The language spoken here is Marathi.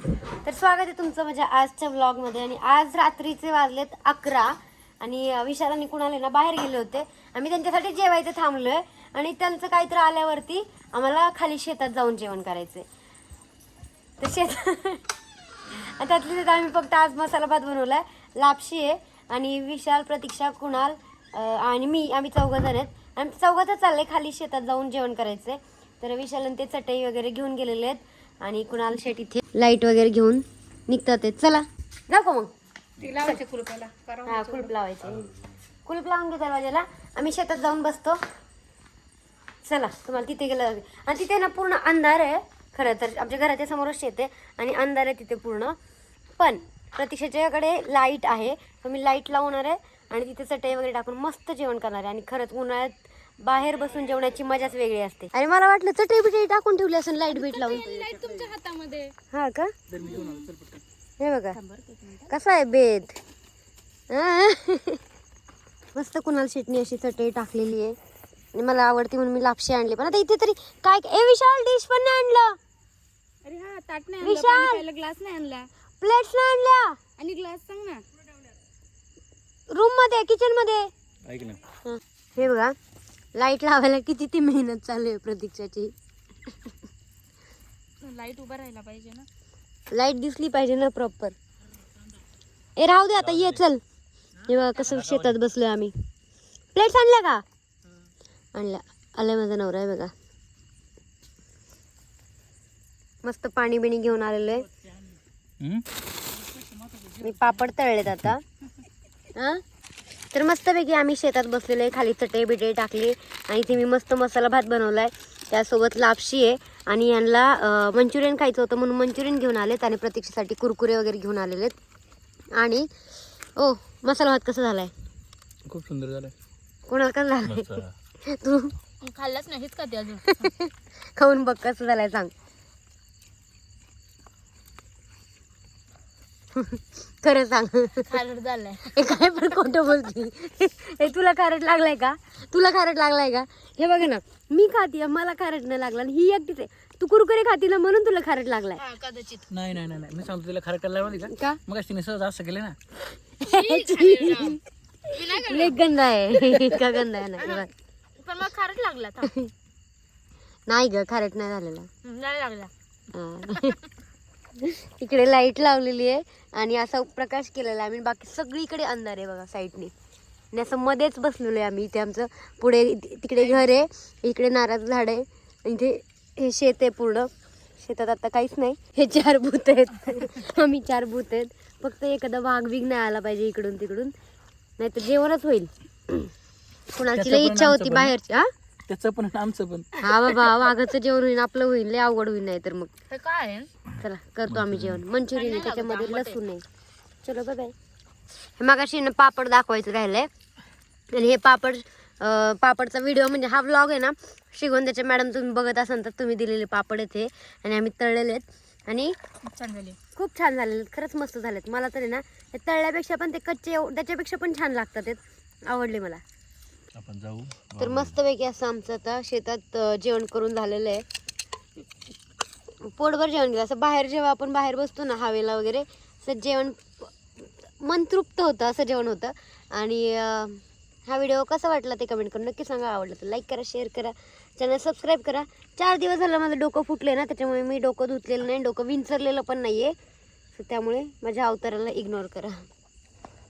तर स्वागत आहे तुमचं माझ्या आजच्या व्लॉगमध्ये. आणि आज रात्रीचे वाजलेत 11 आणि विशाल आणि कुणाल ना बाहेर गेले होते. आम्ही त्यांच्यासाठी जेवायचं थांबलोय आणि त्यांचं काहीतरी आल्यावरती आम्हाला खाली शेतात जाऊन जेवण करायचंय. तर त्यातली त्यात आम्ही फक्त आज मसाला भात बनवलाय, लापशी आहे आणि विशाल, प्रतीक्षा, कुणाल आणि मी, आम्ही 4 जण आहेत. आम्ही 4घंच चाललंय खाली शेतात जाऊन जेवण करायचंय. तर विशाल ते चटई वगैरे घेऊन गेलेले आहेत आणि कुणाल शेट इथे लाईट वगैरे घेऊन निघतात आहेत. चला जाऊ का मग? कुलूप लावायचं, कुलूप लावून घे दरवाजाला. आम्ही शेतात जाऊन बसतो. चला, तुम्हाला तिथे गेलं आणि तिथे ना पूर्ण अंधार आहे. खरं तर आमच्या घराच्या समोरच शेत आहे आणि अंधार आहे तिथे पूर्ण. पण प्रतीक्षेच्याकडे लाईट आहे, तर मी लाईट लावणार आहे आणि तिथे चटई वगैरे टाकून मस्त जेवण करणार आहे. आणि खरंच उन्हाळ्यात बाहेर बसून जेवणाची मजाच वेगळी असते. आणि मला वाटलं चटई बिटई टाकून ठेवली असेल लाईट बीट लावून. लाईट तुमच्या हातामध्ये. हा का? हे बघा कसा आहे बेत. मस्त कुणाल शेटणी अशी चटई टाकलेली आहे आणि मला आवडती म्हणून मी लापशी आणली. पण आता इथे तरी काय विशाल डिश पण नाही आणलं. अरे हा, ताट नाही विशाल! आणला, पहिला ग्लास नाही आणला प्लेट्स नाही आणल्या. आणि ग्लास सांग ना. रूम मध्ये, किचन मध्ये. ऐक ना, हे बघा लाईट लावायला किती ती मेहनत चालू आहे प्रतीक्षाची. लाईट उभा राहायला पाहिजे ना. लाईट दिसली पाहिजे ना प्रॉपर. ए राहू दे आता, ये चल. हे बघा कसं शेतात बसलोय आम्ही. प्लेट्स आणल्या का? आणल्या. आलाय माझा नवरा आहे बघा. मस्त पाणी बिणी घेऊन आलेलो आहे. मी पापड तळलेत आता. हा, तर मस्तपैकी आम्ही शेतात बसलेलो आहे. खाली चटई बिटई टाकली आणि इथे मी मस्त मसाला भात बनवलाय. त्यासोबत लापशी आहे आणि यांना मंचुरियन खायचं होतं म्हणून मंचुरियन घेऊन आलेत आणि प्रतीक्षेसाठी कुरकुरे वगैरे घेऊन आलेले आहेत. आणि ओ, मसाला भात कसा झालाय? खूप सुंदर झालाय. कोणाला कसं झालाय? तू खाल्लाच नाहीच का ते अजून? खाऊन बघ कसं झालाय सांग. खरं सांग. खारट झालाय. काय पण खोटं बोलती. हे तुला खारट लागलाय का? तुला खारट लागलाय का? हे बघ ना, मी खाते, मला खारट नाही लागला आणि ही एकटीच आहे. तू कुरकुरे खाती ना म्हणून तुला खारट लागलाय. कदाचित. नाही नाही नाही, मी सांगतो तिला खरं करायला माहिती का? मग तिने सहज असं केलं ना. लय गंदा आहे. का गंदा आहे ना? पण मग खारट लागला था. नाही ग, खारट नाही झालेला. नाही लागला. हा. इकडे लाईट लावलेली आहे आणि असा प्रकाश केलेला आहे. आम्ही बाकी सगळीकडे अंधार आहे बघा साईडने. आणि असं मध्येच बसलेलो आहे आम्ही. इथे आमचं पुढे तिकडे घर आहे, इकडे नारळ झाड आहे, इथे हे शेत आहे पूर्ण. शेतात आता काहीच नाही. हे 4 भूत आहेत. आम्ही 4 भूत आहेत. फक्त एखादा वाघ बिग नाही आला पाहिजे इकडून तिकडून, नाही तर जेवणच होईल. कुणाची लई इच्छा होती बाहेरची. हा, त्याचं पण आमचं पण. हा बाबा, वाघाचं जेवण होईल, आपलं होईल. लय अवघड होईल नाही तर मग. हे काय आहे? चला करतो आम्ही जेवण. मंचुरियन आहे, त्याच्यामध्ये लसूण आहे. चलो बाय बाय. हे मगाशी ना पापड दाखवायचं राहिलंय आणि हे पापडचा व्हिडिओ म्हणजे हा व्लॉग आहे ना, श्रीगोंद्याच्या मॅडम तुम्ही बघत असाल तर तुम्ही दिलेले पापड आहेत हे आणि आम्ही तळलेले आहेत आणि छान झाले. खूप छान झालेले. खरंच मस्त झालेत. मला तरी ना हे तळल्यापेक्षा पण ते कच्चे त्याच्यापेक्षा पण छान लागतात. ते आवडले मला. आपण जाऊ. तर मस्तपैकी असं आमचं आता शेतात जेवण करून झालेलं आहे. पोटभर जेवण केलं. असं बाहेर जेव्हा आपण बाहेर बसतो ना हवेला वगैरे, असं जेवण मन तृप्त होतं, असं जेवण होतं. आणि हा व्हिडिओ कसा वाटला ते कमेंट करून नक्की सांगा. आवडलं तर लाईक करा, शेअर करा, चॅनल सबस्क्राईब करा. 4 दिवस झालं माझं डोकं फुटले ना, त्याच्यामुळे मी डोकं धुतलेलं नाही, डोकं विंचरलेलं पण नाही आहे. त्यामुळे माझ्या अवताराला इग्नोर करा.